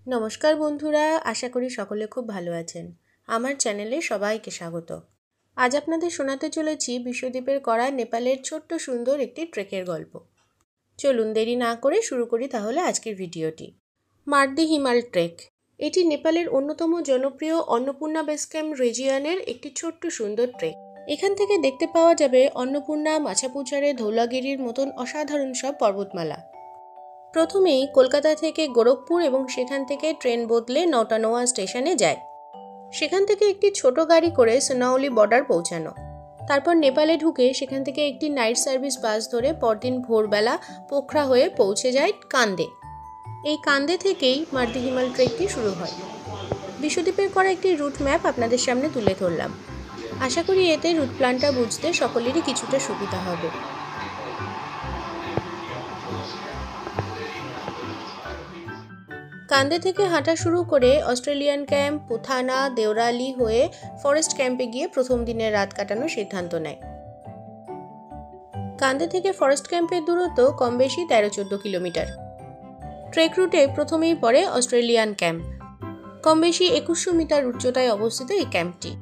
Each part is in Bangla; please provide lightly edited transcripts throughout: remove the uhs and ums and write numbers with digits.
নমস্কার বন্ধুরা, আশা করি সকলে খুব ভালো আছেন। আমার চ্যানেলে সবাইকে স্বাগত। আজ আপনাদের শোনাতে চলেছি বিশ্বদ্বীপের করা নেপালের ছোট্ট সুন্দর একটি ট্রেকের গল্প। চলুন দেরি না করে শুরু করি তাহলে আজকের ভিডিওটি। মার্দি হিমাল ট্রেক, এটি নেপালের অন্যতম জনপ্রিয় অন্নপূর্ণা বেস ক্যাম্প রিজিয়নের একটি ছোট্ট সুন্দর ট্রেক। এখান থেকে দেখতে পাওয়া যাবে অন্নপূর্ণা, মাছাপুচারে, ধৌলাগিরির মতন অসাধারণ সব পর্বতমালা। প্রথমেই কলকাতা থেকে গোরখপুর এবং সেখান থেকে ট্রেন বদলে নৌটানোয়া স্টেশনে যায়। সেখান থেকে একটি ছোট গাড়ি করে সুনাউলি বর্ডার পৌঁছানো। তারপর নেপালে ঢুকে সেখান থেকে একটি নাইট সার্ভিস বাস ধরে পরদিন ভোরবেলা পোখরা হয়ে পৌঁছে যায় কান্দে। এই কান্দে থেকেই মার্দি হিমাল ট্রেকটি শুরু হয়। বিশ্বদ্বীপের করা একটি রুট ম্যাপ আপনাদের সামনে তুলে ধরলাম। আশা করি এতে রুট প্ল্যানটা বুঝতে সকলেরই কিছুটা সুবিধা হবে। কান্দে থেকে হাঁটা শুরু করে অস্ট্রেলিয়ান ক্যাম্প, পুথানা, দেওরালি হয়ে ফরেস্ট ক্যাম্পে গিয়ে প্রথম দিনের রাত কাটানোর সিদ্ধান্ত নেয়। কান্দে থেকে ফরেস্ট ক্যাম্পের দূরত্ব কম বেশি 13-14 কিলোমিটার। ট্রেক রুটে প্রথমেই পড়ে অস্ট্রেলিয়ান ক্যাম্প। কম বেশি 2100 মিটার উচ্চতায় অবস্থিত এই ক্যাম্পটি।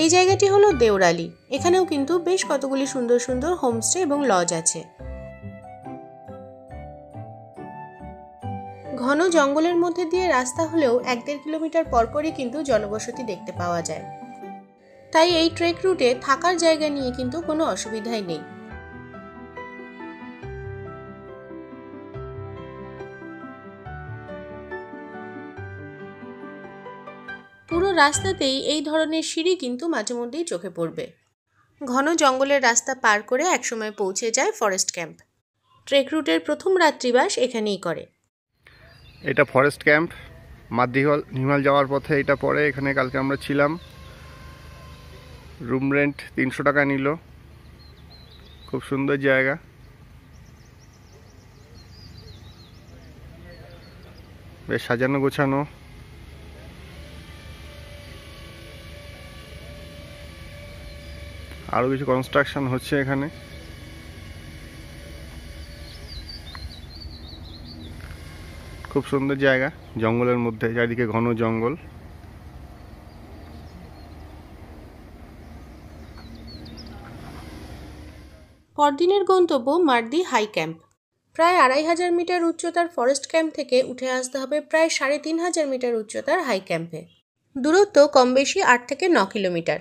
এই জায়গাটি হলো দেওরালি। এখানেও কিন্তু বেশ কতগুলি সুন্দর সুন্দর হোমস্টে এবং লজ আছে। ঘন জঙ্গলের মধ্যে দিয়ে রাস্তা হলেও 1-1.5 কিলোমিটার পরপরই কিন্তু জনবসতি দেখতে পাওয়া যায়। তাই এই ট্রেক রুটে থাকার জায়গা নিয়ে কিন্তু কোনো অসুবিধাই নেই। পুরো রাস্তাতেই এই ধরনের সিঁড়ি কিন্তু মাঝে মধ্যেই চোখে পড়বে। ঘন জঙ্গলের রাস্তা পার করে একসময় পৌঁছে যায় ফরেস্ট ক্যাম্প। ট্রেক রুটের প্রথম রাত্রিবাস এখানেই করে। এটা ফরেস্ট ক্যাম্প। মার্দি হিমাল যাওয়ার পথে এটা পরে। এখানে কালকে আমরা ছিলাম। রুম রেন্ট 300 টাকা নিল। খুব সুন্দর জায়গা। বেশ সাজানো গোছানো। আরও কিছু কনস্ট্রাকশন হচ্ছে এখানে। খুব সুন্দর জায়গা, জঙ্গলের মধ্যে, চারিদিকে ঘন জঙ্গল। পরদিনের গন্তব্য মার্দি হাই ক্যাম্প। প্রায় 2500 মিটার উচ্চতার ফরেস্ট ক্যাম্প থেকে উঠে আসতে হবে প্রায় 3500 মিটার উচ্চতার হাই ক্যাম্পে। দূরত্ব কম বেশি 8 থেকে 9 কিলোমিটার।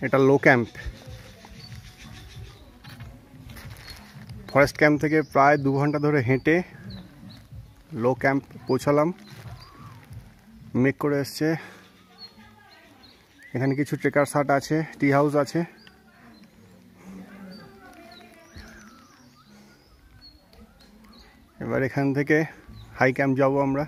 এটা লো ক্যাম্প। ফরেস্ট ক্যাম্প থেকে প্রায় 2 ঘন্টা ধরে হেঁটে লো ক্যাম্প পৌঁছালাম। মেক করে এসছে। এখানে কিছু ট্রেকার হাট আছে, টি হাউস আছে। এবার এখান থেকে হাই ক্যাম্প যাব আমরা।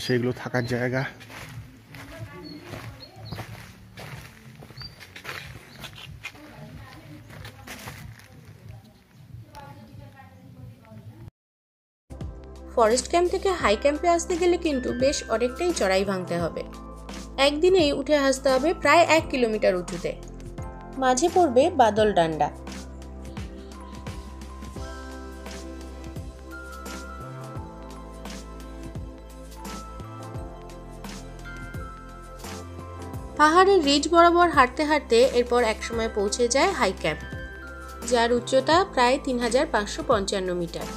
সেগুলো থাকার জায়গা। ফরেস্ট ক্যাম্প থেকে হাই ক্যাম্পে আসতে গেলে কিন্তু বেশ অনেকটাই চড়াই ভাঙতে হবে। একদিনেই উঠে আসতে হবে প্রায় 1 কিলোমিটার উঁচুতে। মাঝে পড়বে বাদল ডান্ডা। পাহাড়ের রিজ বরাবর হাঁটতে হাঁটতে এরপর একসময় পৌঁছে যায় হাই ক্যাম্প, যার উচ্চতা প্রায় 3555 মিটার।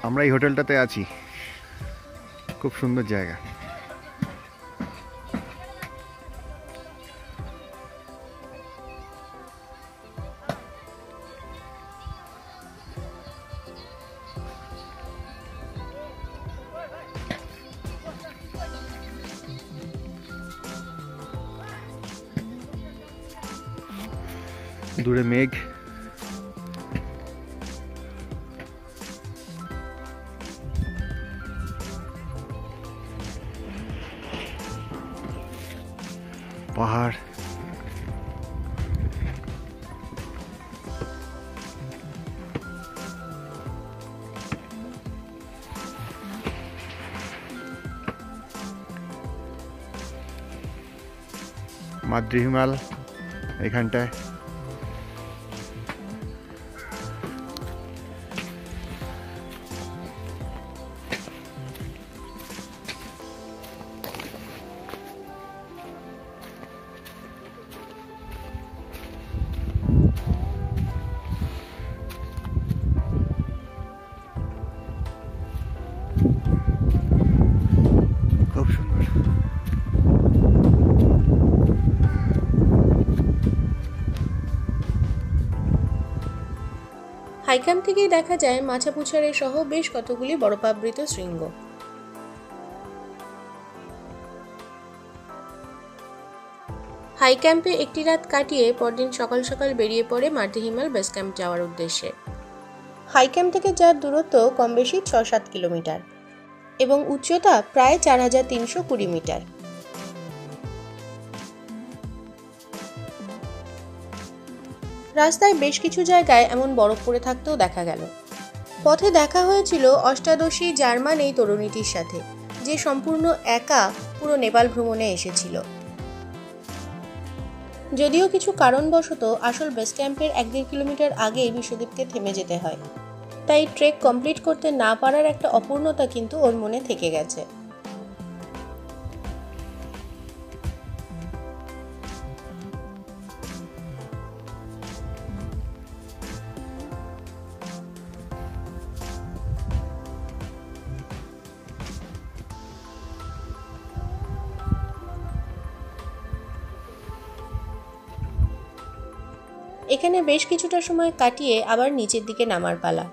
আমরা এই হোটেলটাতে আছি। খুব সুন্দর জায়গা। দূরে মেঘ। পাহাড়। মাদ্রি হিমাল এখানটায়। খুব সুন্দর। হাইক্যাম্প থেকেই দেখা যায় মাছাপুছারে সহ বেশ কতগুলি বরফাবৃত শৃঙ্গ। হাইক্যাম্পে একটি রাত কাটিয়ে পরদিন সকাল সকাল বেরিয়ে পড়ে মাদ্রি হিমাল বেস ক্যাম্প যাওয়ার উদ্দেশ্যে। হাইক্যাম্প থেকে যাওয়ার দূরত্ব কম বেশি ৬-৭ কিলোমিটার এবং উচ্চতা প্রায় ৪,৩২০ মিটার। রাস্তায় বেশ কিছু জায়গায় এমন বরফ পড়ে থাকতেও দেখা গেল। পথে দেখা হয়েছিল অষ্টাদশী জার্মান এই তরুণীটির সাথে, যে সম্পূর্ণ একা পুরো নেপাল ভ্রমণে এসেছিল। যদিও কিছু কারণবশত আসল বেস ক্যাম্পের ১-১.৫ কিলোমিটার আগেই বিশ্বদীপকে থেমে যেতে হয়, তাই ট্রেক কমপ্লিট করতে না পারার একটা অপূর্ণতা কিন্তু ওর মনে থেকে গেছে। এখানে বেশ কিছুটা সময় কাটিয়ে আবার নিচের দিকে নামার পালা।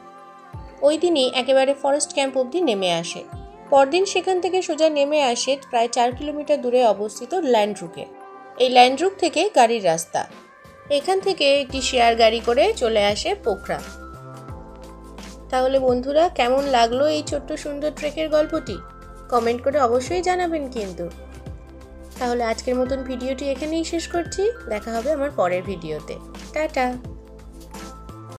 ওই দিনই একেবারে ফরেস্ট ক্যাম্প অবধি নেমে আসে। পরদিন সেখান থেকে সোজা নেমে আসে প্রায় ৪ কিলোমিটার দূরে অবস্থিত ল্যান্ডরুকে। এই ল্যান্ডরুক থেকে গাড়ির রাস্তা। এখান থেকে একটি শেয়ার গাড়ি করে চলে আসে পোখরা। তাহলে বন্ধুরা, কেমন লাগলো এই ছোট্ট সুন্দর ট্রেকের গল্পটি? কমেন্ট করে অবশ্যই জানাবেন কিন্তু। তাহলে আজকের মতন ভিডিওটি এখানেই শেষ করছি। দেখা হবে আমার পরের ভিডিওতে। টাটা।